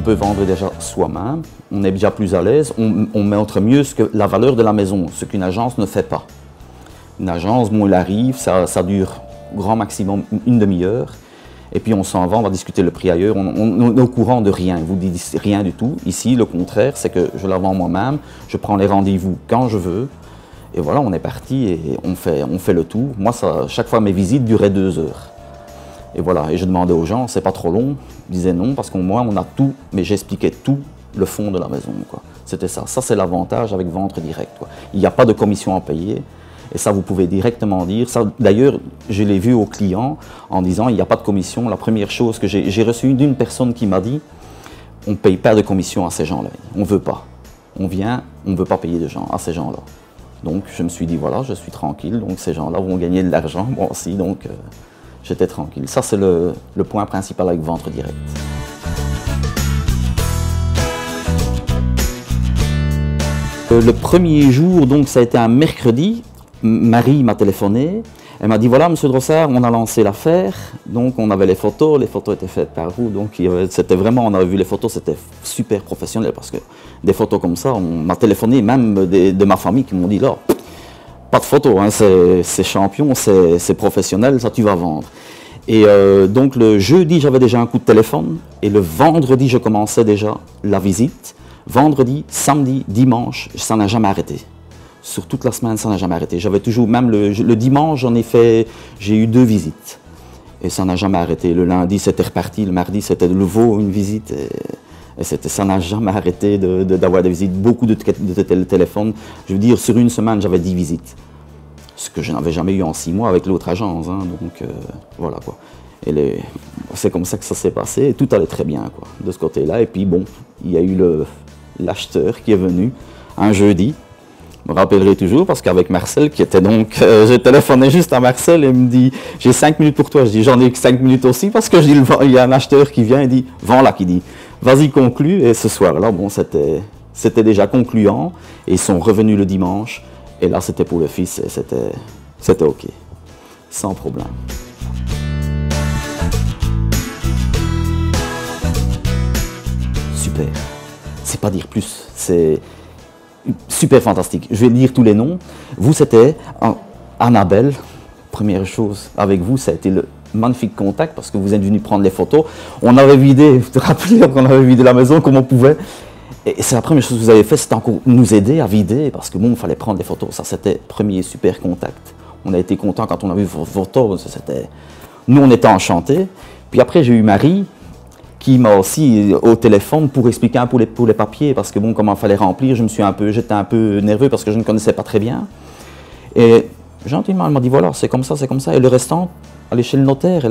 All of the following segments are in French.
peut vendre déjà soi-même, on est déjà plus à l'aise, on montre mieux la valeur de la maison, ce qu'une agence ne fait pas. Une agence, bon, il arrive, ça dure grand maximum une demi-heure, et puis on s'en va, on va discuter le prix ailleurs, on est au courant de rien, vous dites rien du tout. Ici, le contraire, c'est que je la vends moi-même, je prends les rendez-vous quand je veux, et voilà, on est parti et on fait le tour. Moi, chaque fois, mes visites duraient 2 heures. Et voilà, et je demandais aux gens, c'est pas trop long? Ils disaient non, parce qu'au moins on a tout, mais j'expliquais tout le fond de la maison, quoi. C'était ça. Ça, c'est l'avantage avec vente directe, quoi. Il n'y a pas de commission à payer, et ça, vous pouvez directement dire. Ça, d'ailleurs, je l'ai vu aux clients en disant, il n'y a pas de commission. La première chose que j'ai reçue d'une personne qui m'a dit, on ne paye pas de commission à ces gens-là. On ne veut pas. On vient, on ne veut pas payer de gens à ces gens-là. Donc, je me suis dit, voilà, je suis tranquille, donc ces gens-là vont gagner de l'argent, moi aussi, donc... j'étais tranquille. Ça, c'est le point principal avec vente directe. Le premier jour, donc ça a été un mercredi, Marie m'a téléphoné. Elle m'a dit, voilà, monsieur Drossard, on a lancé l'affaire. Donc, on avait les photos étaient faites par vous. Donc, c'était vraiment, on avait vu les photos, c'était super professionnel parce que des photos comme ça, on m'a téléphoné même de ma famille qui m'ont dit, là, pas de photos, hein, c'est champion, c'est professionnel, ça tu vas vendre. Et donc le jeudi, j'avais déjà un coup de téléphone, et le vendredi, je commençais déjà la visite. Vendredi, samedi, dimanche, ça n'a jamais arrêté. Sur toute la semaine, ça n'a jamais arrêté. J'avais toujours, même le dimanche, j'ai eu 2 visites. Et ça n'a jamais arrêté. Le lundi, c'était reparti, le mardi, c'était de nouveau une visite. Et ça n'a jamais arrêté d'avoir des visites, beaucoup de téléphones. Je veux dire, sur une semaine, j'avais 10 visites. Ce que je n'avais jamais eu en 6 mois avec l'autre agence. Hein, donc, voilà quoi. Et c'est comme ça que ça s'est passé. Et tout allait très bien, quoi, de ce côté-là. Et puis, bon, il y a eu l'acheteur qui est venu un jeudi. Je me rappellerai toujours parce qu'avec Marcel, qui était donc... j'ai téléphoné juste à Marcel et il me dit, j'ai 5 minutes pour toi. Je dis, j'en ai que 5 minutes aussi parce que je dis, il y a un acheteur qui vient et dit, vends-la, qui dit, vas-y, conclue. Et ce soir-là, bon, c'était déjà concluant. Et ils sont revenus le dimanche. Et là, c'était pour le fils et c'était OK. Sans problème. Super. C'est pas dire plus. C'est super fantastique. Je vais lire tous les noms. Vous, c'était Annabelle. Première chose avec vous, ça a été le magnifique contact parce que vous êtes venu prendre les photos. On avait vidé, vous te rappelez qu'on avait vidé la maison comme on pouvait. Et c'est la première chose que vous avez fait, c'était encore nous aider à vider, parce que bon, il fallait prendre des photos. Ça, c'était le premier super contact. On a été contents quand on a vu vos photos. Nous, on était enchantés. Puis après, j'ai eu Marie, qui m'a aussi au téléphone pour expliquer un peu pour les papiers, parce que bon, comment il fallait remplir, j'étais un peu nerveux parce que je ne connaissais pas très bien. Et gentiment, elle m'a dit, voilà, c'est comme ça, et le restant, allez chez le notaire,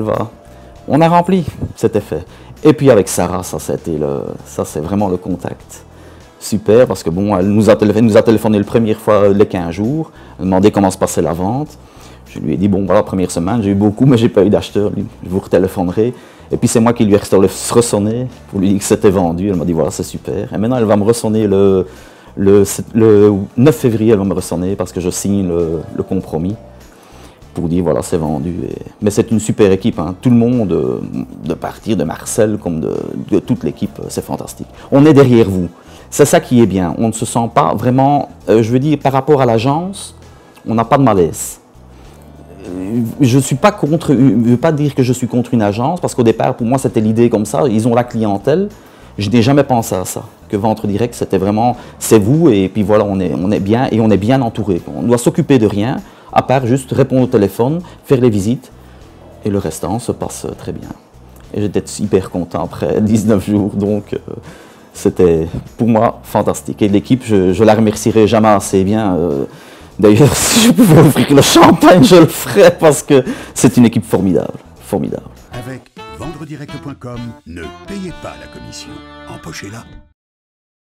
on a rempli, c'était fait. Et puis avec Sarah, ça c'est vraiment le contact. Super, parce que bon, elle nous a téléphoné la première fois les 15 jours, elle m'a demandé comment se passait la vente. Je lui ai dit, bon voilà, première semaine, j'ai eu beaucoup, mais j'ai pas eu d'acheteur, je vous retéléphonerai. Et puis c'est moi qui lui ai ressonné pour lui dire que c'était vendu. Elle m'a dit, voilà, c'est super. Et maintenant, elle va me ressonner le 9 février, elle va me ressonner parce que je signe le compromis pour dire, voilà, c'est vendu. Mais c'est une super équipe, hein. Tout le monde, de partir de Marcel comme de toute l'équipe, c'est fantastique. On est derrière vous. C'est ça qui est bien. On ne se sent pas vraiment, je veux dire, par rapport à l'agence, on n'a pas de malaise. Je suis pas contre, je ne veux pas dire que je suis contre une agence, parce qu'au départ, pour moi, c'était l'idée comme ça, ils ont la clientèle. Je n'ai jamais pensé à ça, que vente direct, c'était vraiment, c'est vous, et puis voilà, on est bien, et on est bien entouré. On doit s'occuper de rien, à part juste répondre au téléphone, faire les visites, et le restant se passe très bien. Et j'étais hyper content après 19 jours, donc c'était pour moi fantastique. Et l'équipe, je la remercierai jamais assez bien. D'ailleurs, si je pouvais ouvrir le champagne, je le ferais parce que c'est une équipe formidable, formidable. Avec vendredirect.com, ne payez pas la commission, empochez-la.